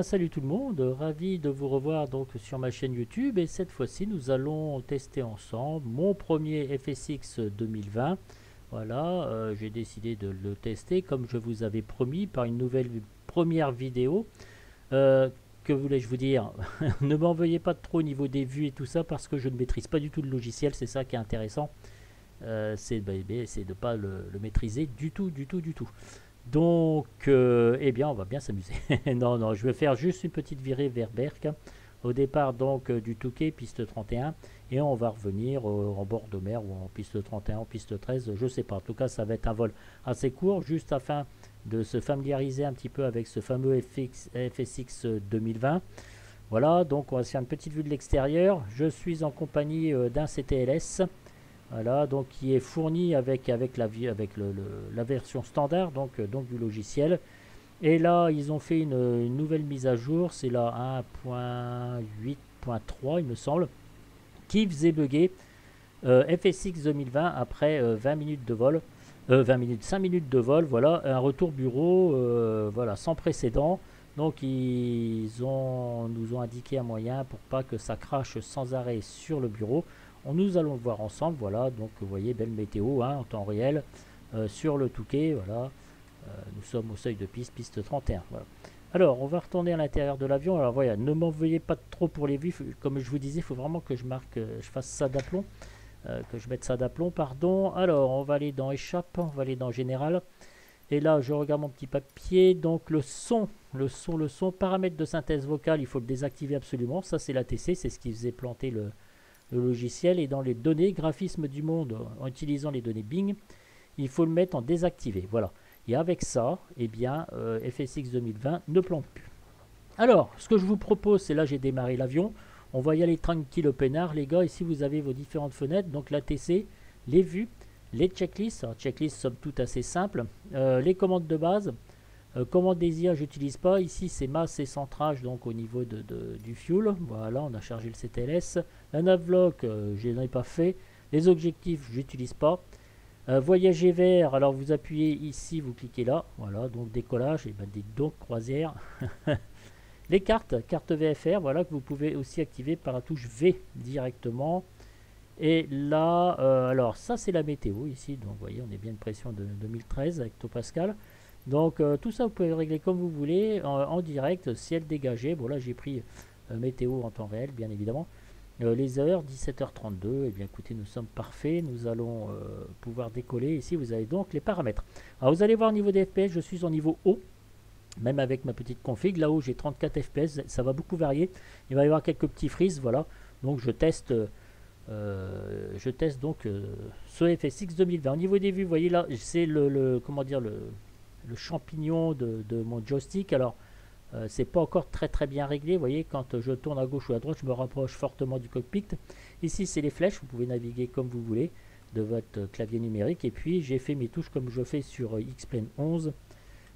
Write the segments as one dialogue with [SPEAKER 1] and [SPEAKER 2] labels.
[SPEAKER 1] Salut tout le monde, ravi de vous revoir donc sur ma chaîne YouTube et cette fois-ci nous allons tester ensemble mon premier FSX 2020. Voilà, j'ai décidé de le tester comme je vous avais promis par une nouvelle première vidéo. Euh, que voulais-je vous dire? Ne m'en veuillez pas trop au niveau des vues et tout ça parce que je ne maîtrise pas du tout le logiciel, c'est ça qui est intéressant. C'est de ne pas le maîtriser du tout, du tout, du tout. Donc, eh bien, on va bien s'amuser. Non, non, je vais faire juste une petite virée vers Berck. Au départ, donc, du Touquet, piste 31. Et on va revenir en bord de mer ou en piste 31, en piste 13, je sais pas. En tout cas, ça va être un vol assez court, juste afin de se familiariser un petit peu avec ce fameux FSX 2020. Voilà, donc on va se faire une petite vue de l'extérieur. Je suis en compagnie d'un CTLS. Voilà, donc qui est fourni avec la version standard donc du logiciel. Et là, ils ont fait une nouvelle mise à jour, c'est la 1.8.3 il me semble, qui faisait bugger FSX 2020 après 20 minutes de vol. 20 minutes, 5 minutes de vol, voilà, un retour bureau voilà, sans précédent. Donc nous ont indiqué un moyen pour pas que ça crache sans arrêt sur le bureau. Nous allons le voir ensemble, voilà, donc vous voyez, belle météo hein, en temps réel sur le Touquet, voilà. Nous sommes au seuil de piste 31, voilà. Alors, on va retourner à l'intérieur de l'avion. Alors voilà, ne m'en veuillez pas trop pour les vues, comme je vous disais, il faut vraiment que je fasse ça d'aplomb. Que je mette ça d'aplomb, pardon. Alors, on va aller dans échappe, on va aller dans général. Et là, je regarde mon petit papier. Donc, le son, paramètres de synthèse vocale, il faut le désactiver absolument. Ça, c'est l'ATC, c'est ce qui faisait planter le logiciel. Et dans les données, graphisme du monde, en utilisant les données Bing, il faut le mettre en désactivé. Voilà. Et avec ça, eh bien, FSX 2020 ne plante plus. Alors, ce que je vous propose, c'est là, j'ai démarré l'avion. On va y aller tranquille au peinard, les gars. Ici, vous avez vos différentes fenêtres. Donc, l'ATC, les vues, les checklists. Alors, checklists, somme toute assez simple. Les commandes de base. Commande des IA, j'utilise pas. Ici, c'est masse et centrage, donc au niveau du fuel. Voilà, on a chargé le CTLS. La navlock, je n'en ai pas fait. Les objectifs, j'utilise pas. Voyager vers, alors vous appuyez ici, vous cliquez là. Voilà, donc décollage, et ben des donc croisière. Les cartes VFR, voilà, que vous pouvez aussi activer par la touche V directement. Et là, alors ça c'est la météo ici, donc vous voyez, on est bien une pression de 2013 avec Pascal. Donc tout ça vous pouvez régler comme vous voulez en direct, ciel dégagé. Bon là j'ai pris météo en temps réel, bien évidemment. Les heures, 17h32, et bien écoutez, nous sommes parfaits, nous allons pouvoir décoller. Ici vous avez donc les paramètres. Alors vous allez voir au niveau des FPS, je suis en niveau haut. Même avec ma petite config, là-haut j'ai 34 fps, ça va beaucoup varier. Il va y avoir quelques petits freezes, voilà. Donc je teste donc ce FSX 2020. Au niveau des vues, vous voyez là, c'est comment dire, le champignon de mon joystick. Alors c'est pas encore très très bien réglé. Vous voyez, quand je tourne à gauche ou à droite, je me rapproche fortement du cockpit. Ici c'est les flèches, vous pouvez naviguer comme vous voulez de votre clavier numérique. Et puis j'ai fait mes touches comme je fais sur X-Plane 11.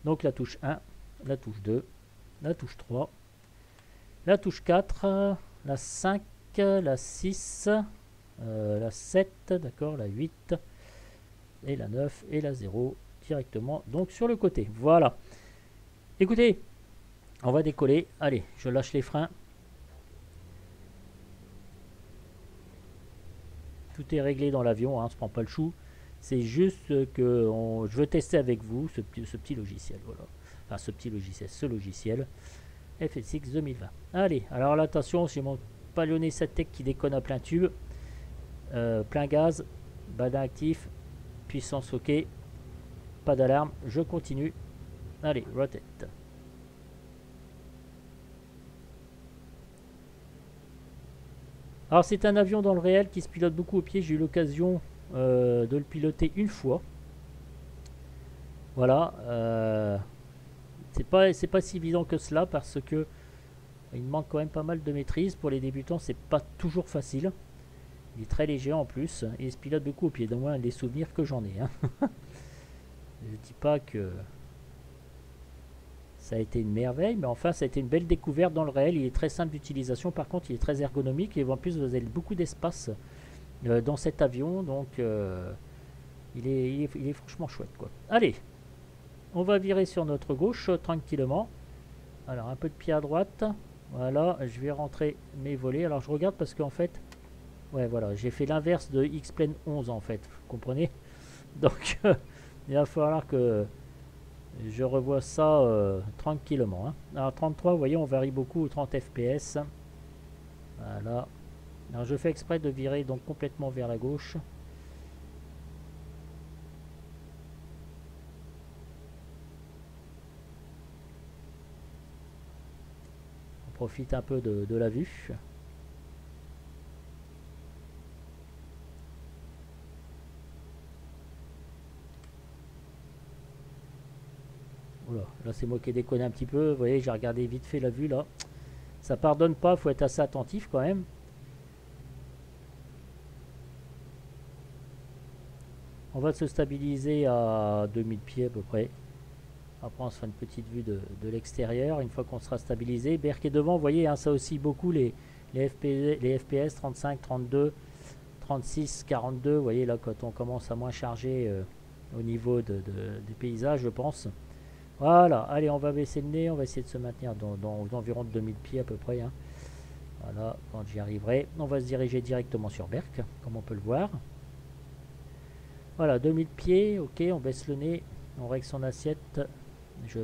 [SPEAKER 1] Donc la touche 1, la touche 2, la touche 3, la touche 4, la 5, la 6, la 7, d'accord, la 8, et la 9 et la 0 directement donc sur le côté. Voilà. Écoutez, on va décoller. Allez, je lâche les freins. Tout est réglé dans l'avion, hein, on se prend pas le chou. C'est juste que je veux tester avec vous ce petit logiciel. Voilà. Enfin, ce logiciel FSX 2020. Allez, alors là, attention, j'ai mon Palionnet Satec qui déconne à plein tube. Plein gaz, badin actif, puissance OK, pas d'alarme, je continue. Allez, rotate. Alors c'est un avion dans le réel qui se pilote beaucoup au pied, j'ai eu l'occasion de le piloter une fois. Voilà, c'est pas si évident que cela parce que il manque quand même pas mal de maîtrise. Pour les débutants, c'est pas toujours facile. Il est très léger en plus et il se pilote beaucoup au pied, dans moins les souvenirs que j'en ai. Hein. Je dis pas que ça a été une merveille, mais enfin ça a été une belle découverte dans le réel. Il est très simple d'utilisation, par contre il est très ergonomique et en plus vous avez beaucoup d'espace dans cet avion, donc il est franchement chouette quoi. Allez, on va virer sur notre gauche tranquillement. Alors un peu de pied à droite. Voilà, je vais rentrer mes volets. Alors je regarde parce qu'en fait, ouais voilà, j'ai fait l'inverse de X-Plane 11 en fait, vous comprenez? Donc il va falloir que je revoie ça tranquillement, hein. Alors 33, vous voyez, on varie beaucoup au 30 fps. Voilà. Alors je fais exprès de virer donc complètement vers la gauche. On profite un peu de la vue. Oula, là c'est moi qui ai déconné un petit peu. Vous voyez, j'ai regardé vite fait la vue là. Ça pardonne pas, faut être assez attentif quand même. On va se stabiliser à 2000 pieds à peu près. Après on se fera une petite vue de l'extérieur. Une fois qu'on sera stabilisé. Berk est devant, vous voyez, hein, ça aussi beaucoup les FPS 35, 32, 36, 42. Vous voyez là quand on commence à moins charger au niveau des paysages je pense. Voilà, allez, on va baisser le nez, on va essayer de se maintenir dans aux environs de 2000 pieds à peu près, hein. Voilà, quand j'y arriverai, on va se diriger directement sur Berk, comme on peut le voir. Voilà, 2000 pieds, ok, on baisse le nez, on règle son assiette, je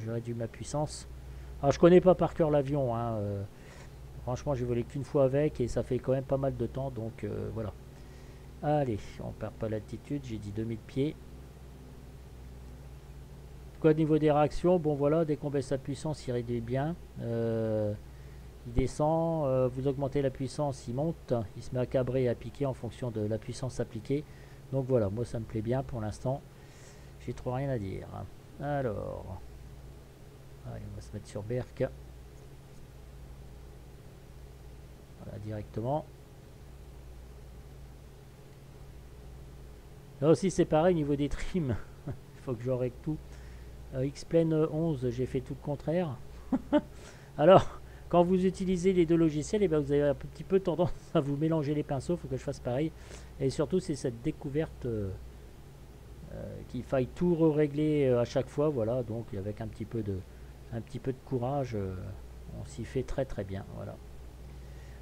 [SPEAKER 1] réduis ma puissance. Alors je connais pas par cœur l'avion, hein, franchement j'ai volé qu'une fois avec et ça fait quand même pas mal de temps, donc voilà. Allez, on perd pas l'altitude, j'ai dit 2000 pieds. Au niveau des réactions, bon voilà, dès qu'on baisse la puissance, il réduit bien. Il descend, vous augmentez la puissance, il monte, il se met à cabrer et à piquer en fonction de la puissance appliquée. Donc voilà, moi ça me plaît bien pour l'instant. J'ai trop rien à dire. Alors, allez, on va se mettre sur Berk. Voilà, directement. Là aussi c'est pareil au niveau des trims. Il faut que je règle tout. X-Plane 11, j'ai fait tout le contraire. Alors, quand vous utilisez les deux logiciels, et bien vous avez un petit peu tendance à vous mélanger les pinceaux. Il faut que je fasse pareil. Et surtout, c'est cette découverte qu'il faille tout régler à chaque fois. Voilà, donc avec un petit peu de courage, on s'y fait très très bien. Voilà.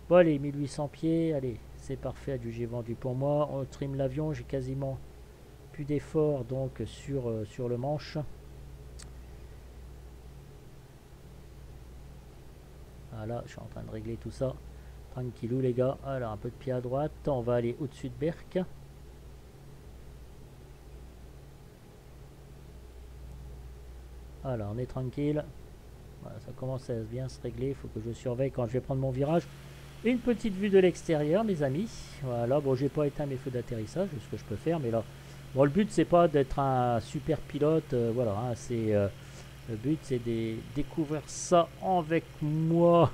[SPEAKER 1] Bon, allez, 1800 pieds, allez, c'est parfait. J'ai vendu pour moi. On trim l'avion, j'ai quasiment plus d'effort donc sur le manche. Voilà, je suis en train de régler tout ça. Tranquillou les gars. Alors un peu de pied à droite. On va aller au-dessus de Berk. Voilà, on est tranquille. Voilà, ça commence à bien se régler. Il faut que je surveille quand je vais prendre mon virage. Une petite vue de l'extérieur, mes amis. Voilà, bon, j'ai pas éteint mes feux d'atterrissage, c'est ce que je peux faire, mais là, bon, le but c'est pas d'être un super pilote, voilà, hein, c'est le but c'est de découvrir ça avec moi.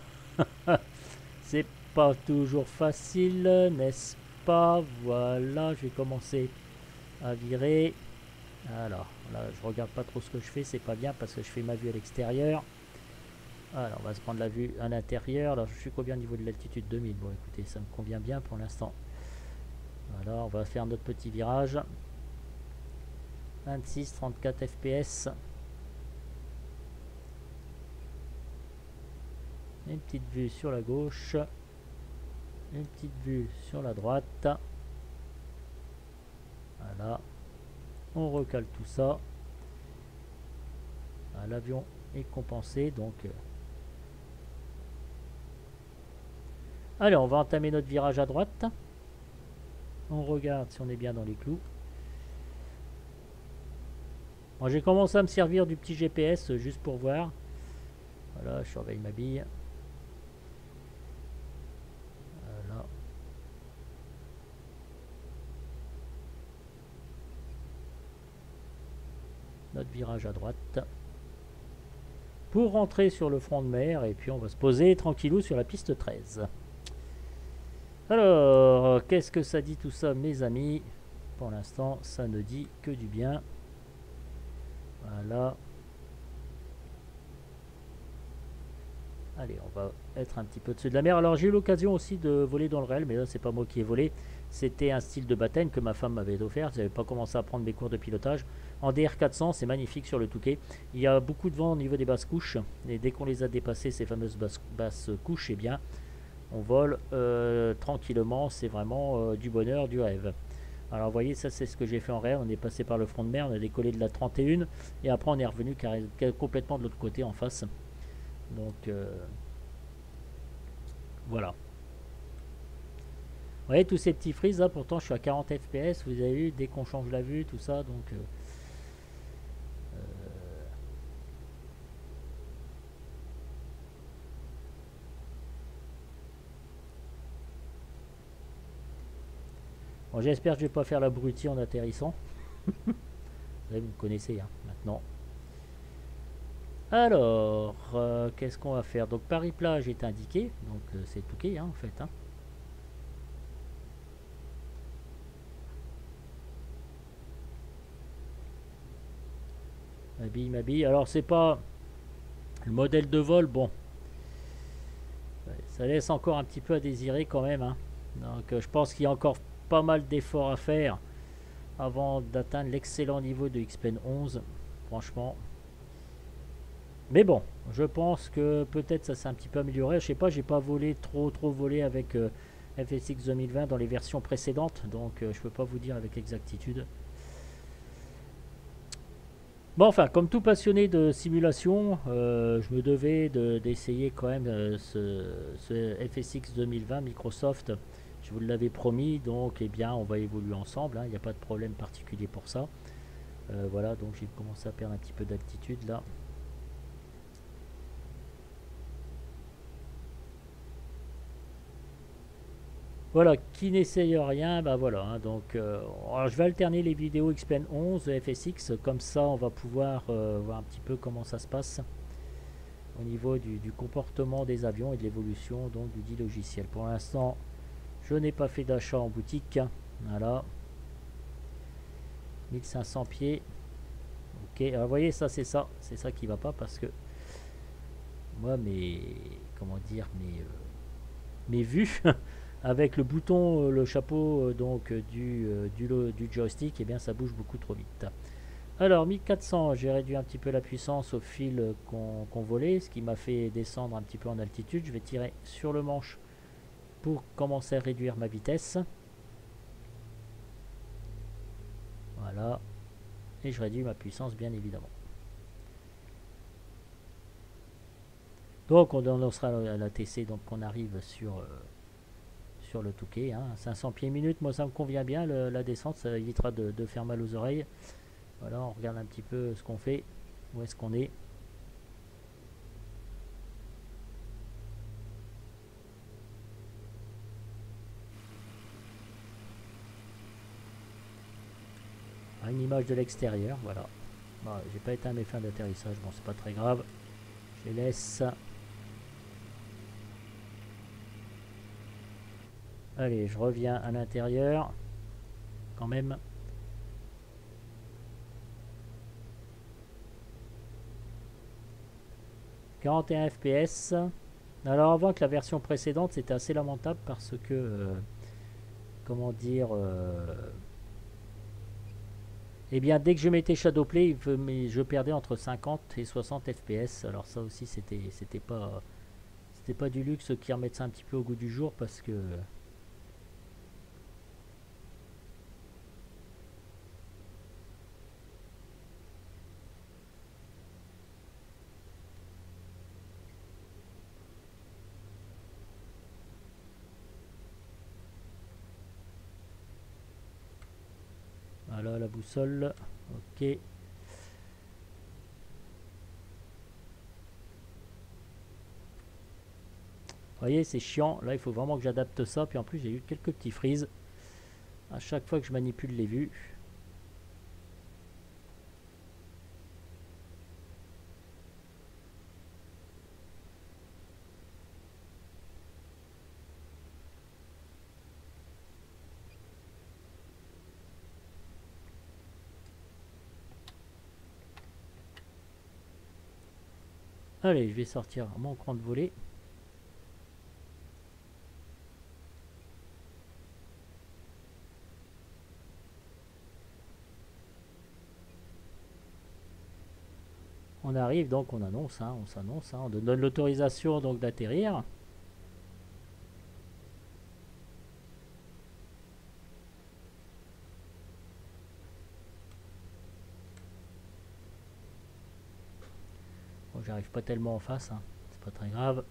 [SPEAKER 1] C'est pas toujours facile, n'est-ce pas? Voilà, je vais commencer à virer. Alors là, je regarde pas trop ce que je fais, c'est pas bien parce que je fais ma vue à l'extérieur. Alors, on va se prendre la vue à l'intérieur. Alors, je suis combien au niveau de l'altitude? 2000. Bon, écoutez, ça me convient bien pour l'instant. Voilà, on va faire notre petit virage. 26, 34 fps. Une petite vue sur la gauche. Une petite vue sur la droite. Voilà. On recale tout ça. L'avion est compensé, donc... Allez, on va entamer notre virage à droite. On regarde si on est bien dans les clous. Bon, j'ai commencé à me servir du petit GPS juste pour voir. Voilà, je surveille ma bille. Voilà. Notre virage à droite. Pour rentrer sur le front de mer, et puis on va se poser tranquillou sur la piste 13. Alors, qu'est-ce que ça dit tout ça, mes amis? Pour l'instant, ça ne dit que du bien. Voilà. Allez, on va être un petit peu au-dessus de la mer. Alors, j'ai eu l'occasion aussi de voler dans le réel, mais là, c'est pas moi qui ai volé. C'était un style de baptême que ma femme m'avait offert. Je n'avais pas commencé à prendre mes cours de pilotage. En DR400, c'est magnifique sur le Touquet. Il y a beaucoup de vent au niveau des basses couches. Et dès qu'on les a dépassées, ces fameuses basses couches, eh bien, on vole tranquillement. C'est vraiment du bonheur, du rêve. Alors vous voyez, ça c'est ce que j'ai fait en réel. On est passé par le front de mer, on a décollé de la 31 et après on est revenu complètement de l'autre côté en face. Donc voilà. Vous voyez tous ces petits frises là, pourtant je suis à 40 fps, vous avez vu, dès qu'on change la vue, tout ça, donc bon, j'espère que je vais pas faire l'abruti en atterrissant. Vous me connaissez hein, maintenant. Alors, qu'est-ce qu'on va faire? Donc Paris-Plage est indiqué, donc c'est Touquet hein, en fait. Hein. M'habille. Alors c'est pas le modèle de vol, bon, ça laisse encore un petit peu à désirer quand même. Hein. Donc je pense qu'il y a encore pas mal d'efforts à faire avant d'atteindre l'excellent niveau de XPeng 11, franchement. Mais bon, je pense que peut-être ça s'est un petit peu amélioré. Je sais pas, j'ai pas volé trop volé avec FSX 2020 dans les versions précédentes, donc je peux pas vous dire avec exactitude. Bon, enfin, comme tout passionné de simulation, je me devais d'essayer quand même ce FSX 2020 Microsoft. Je vous l'avais promis, donc eh bien, on va évoluer ensemble. Il n'y a pas de problème particulier pour ça. Voilà, donc j'ai commencé à perdre un petit peu d'altitude là. Voilà, qui n'essaye rien, bah voilà. Hein, donc, alors je vais alterner les vidéos XPeng 11, FSX, comme ça on va pouvoir voir un petit peu comment ça se passe au niveau du comportement des avions et de l'évolution donc du dit logiciel. Pour l'instant, je n'ai pas fait d'achat en boutique. Voilà, 1500 pieds. Ok, alors vous voyez, ça c'est ça qui va pas parce que moi comment dire, mes vues avec le bouton, le chapeau donc du joystick, et eh bien ça bouge beaucoup trop vite. Alors 1400, j'ai réduit un petit peu la puissance au fil qu'on volait, ce qui m'a fait descendre un petit peu en altitude. Je vais tirer sur le manche pour commencer à réduire ma vitesse. Voilà, et je réduis ma puissance bien évidemment. Donc on sera à la TC, donc on arrive sur le Touquet, hein, 500 pieds minute, moi ça me convient bien, la descente, ça évitera de faire mal aux oreilles. Voilà, on regarde un petit peu ce qu'on fait, où est-ce qu'on est. Une image de l'extérieur, voilà. Bon, j'ai pas éteint mes fins d'atterrissage, bon c'est pas très grave. Je les laisse. Allez, je reviens à l'intérieur. Quand même. « 41 fps. Alors avant que la version précédente, c'était assez lamentable parce que comment dire, eh bien dès que je mettais Shadowplay, je perdais entre 50 et 60 fps. Alors ça aussi c'était pas du luxe qui remettent ça un petit peu au goût du jour parce que voilà la boussole. Ok. Vous voyez, c'est chiant. Là, il faut vraiment que j'adapte ça. Puis en plus, j'ai eu quelques petits frises à chaque fois que je manipule les vues. Allez, je vais sortir mon cran de volée. . on arrive, donc on annonce, hein, on s'annonce, hein, on donne l'autorisation donc d'atterrir. Bon, j'arrive pas tellement en face, hein, c'est pas très grave.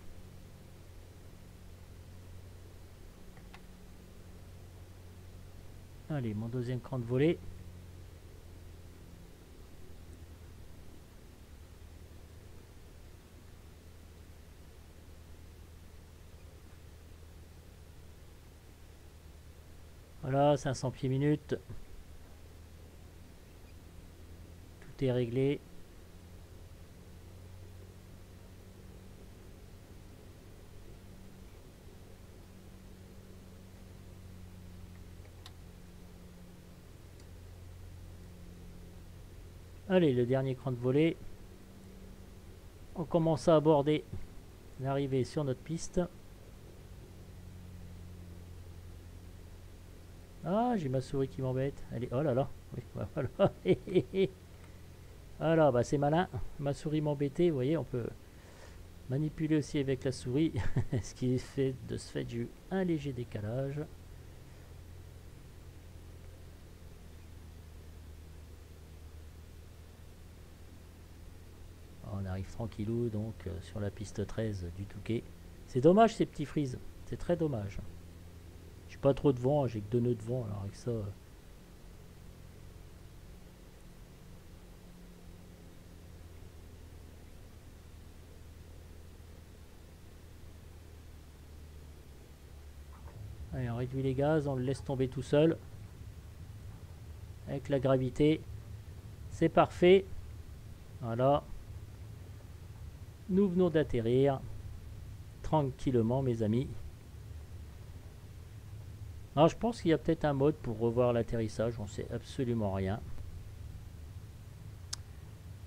[SPEAKER 1] Allez, mon deuxième cran de volée. Voilà, 500 pieds minutes. Tout est réglé. Allez, le dernier cran de volée. On commence à aborder l'arrivée sur notre piste. Ah, j'ai ma souris qui m'embête. Allez, oh là là. Oui, voilà. Voilà, bah c'est malin. Ma souris m'embêtait. Vous voyez, on peut manipuler aussi avec la souris. Ce qui fait de ce fait, j'ai eu un léger décalage. On arrive tranquillou donc sur la piste 13 du Touquet. C'est dommage ces petits frises. C'est très dommage. J'ai pas trop de vent, j'ai que 2 nœuds de vent, alors avec ça. Allez, on réduit les gaz, on le laisse tomber tout seul. Avec la gravité. C'est parfait. Voilà. Nous venons d'atterrir. Tranquillement, mes amis. Alors, je pense qu'il y a peut-être un mode pour revoir l'atterrissage. On sait absolument rien.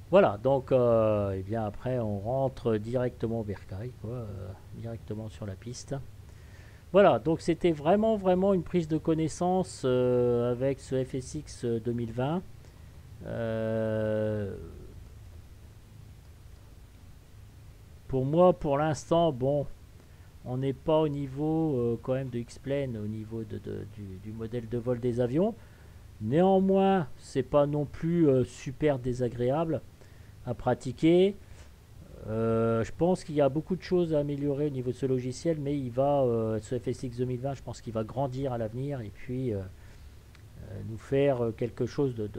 [SPEAKER 1] Voilà, donc, et bien après, on rentre directement au bercail, quoi, directement sur la piste. Voilà, donc c'était vraiment une prise de connaissance avec ce FSX 2020. Pour moi, pour l'instant, bon, on n'est pas au niveau quand même de X-Plane, au niveau du modèle de vol des avions. Néanmoins, c'est pas non plus super désagréable à pratiquer. Je pense qu'il y a beaucoup de choses à améliorer au niveau de ce logiciel, mais il va, ce FSX 2020, je pense qu'il va grandir à l'avenir et puis nous faire quelque chose de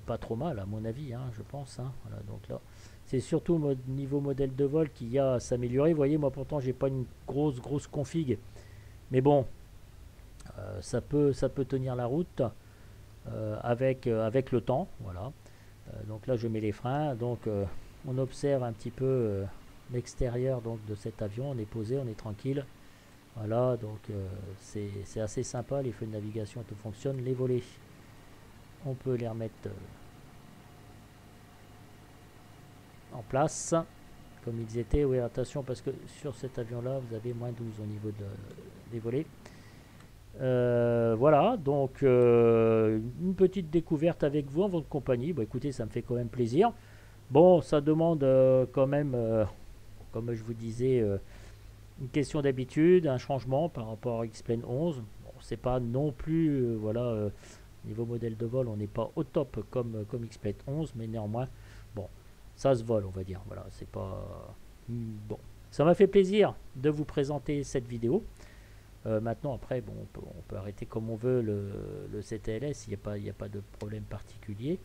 [SPEAKER 1] pas trop mal, à mon avis, hein, je pense. Hein. Voilà, donc là, c'est surtout au niveau modèle de vol qu'il y a à s'améliorer. Vous voyez, moi pourtant, j'ai pas une grosse config, mais bon, ça peut tenir la route avec le temps. Voilà. Donc là, je mets les freins. Donc on observe un petit peu l'extérieur donc de cet avion. On est posé, on est tranquille. Voilà, donc c'est assez sympa. Les feux de navigation, tout fonctionne. Les volets, on peut les remettre en place comme ils étaient. Oui, attention parce que sur cet avion-là, vous avez moins 12 au niveau des volets. Voilà, donc une petite découverte avec vous en votre compagnie. Bon, écoutez, ça me fait quand même plaisir. Bon, ça demande quand même, comme je vous disais, une question d'habitude, un changement par rapport à X-Plane 11. Bon, c'est pas non plus, voilà, niveau modèle de vol, on n'est pas au top comme X-Plane 11, mais néanmoins, bon, ça se vole, on va dire. Voilà, c'est pas bon. Ça m'a fait plaisir de vous présenter cette vidéo. Maintenant, après, bon, on peut arrêter comme on veut le CTLS, il n'y a pas de problème particulier.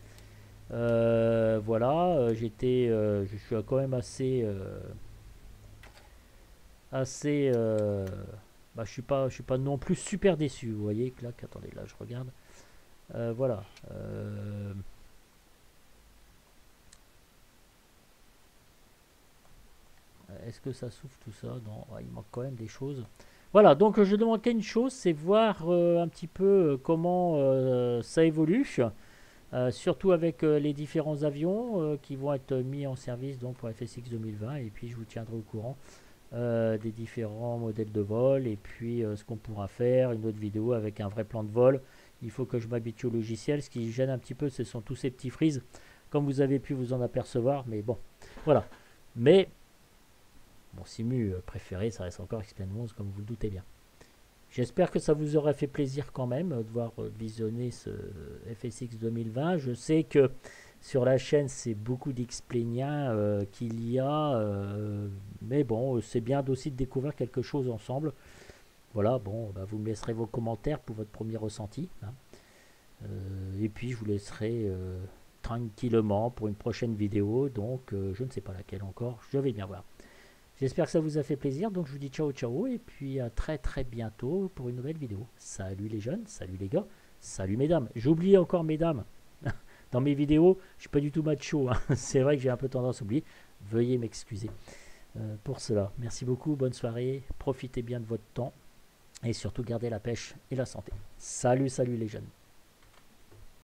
[SPEAKER 1] Voilà, je suis quand même assez, bah, je suis pas non plus super déçu. Vous voyez que là, attendez, là, je regarde. Voilà. Est-ce que ça souffle tout ça? Non, ouais, il manque quand même des choses. Voilà, donc je demande qu'une chose, c'est voir un petit peu comment ça évolue, surtout avec les différents avions qui vont être mis en service donc, pour FSX 2020, et puis je vous tiendrai au courant des différents modèles de vol, et puis ce qu'on pourra faire, une autre vidéo avec un vrai plan de vol. Il faut que je m'habitue au logiciel, ce qui gêne un petit peu, ce sont tous ces petits frises, comme vous avez pu vous en apercevoir, mais bon. Voilà. Mais mon simu préféré, ça reste encore X-Plane 11, comme vous le doutez bien. J'espère que ça vous aura fait plaisir quand même de voir visionner ce FSX 2020. Je sais que sur la chaîne, c'est beaucoup d'X-Planiens qu'il y a. Mais bon, c'est bien aussi de découvrir quelque chose ensemble. Voilà, bon, bah, vous me laisserez vos commentaires pour votre premier ressenti, hein. Et puis, je vous laisserai tranquillement pour une prochaine vidéo. Donc, je ne sais pas laquelle encore. Je vais bien voir. J'espère que ça vous a fait plaisir. Donc, je vous dis ciao, ciao. Et puis, à très, très bientôt pour une nouvelle vidéo. Salut les jeunes, salut les gars, salut mesdames. J'oublie encore mesdames. Dans mes vidéos, je suis pas du tout macho, hein. C'est vrai que j'ai un peu tendance à oublier. Veuillez m'excuser pour cela. Merci beaucoup, bonne soirée. Profitez bien de votre temps. Et surtout, gardez la pêche et la santé. Salut, salut les jeunes.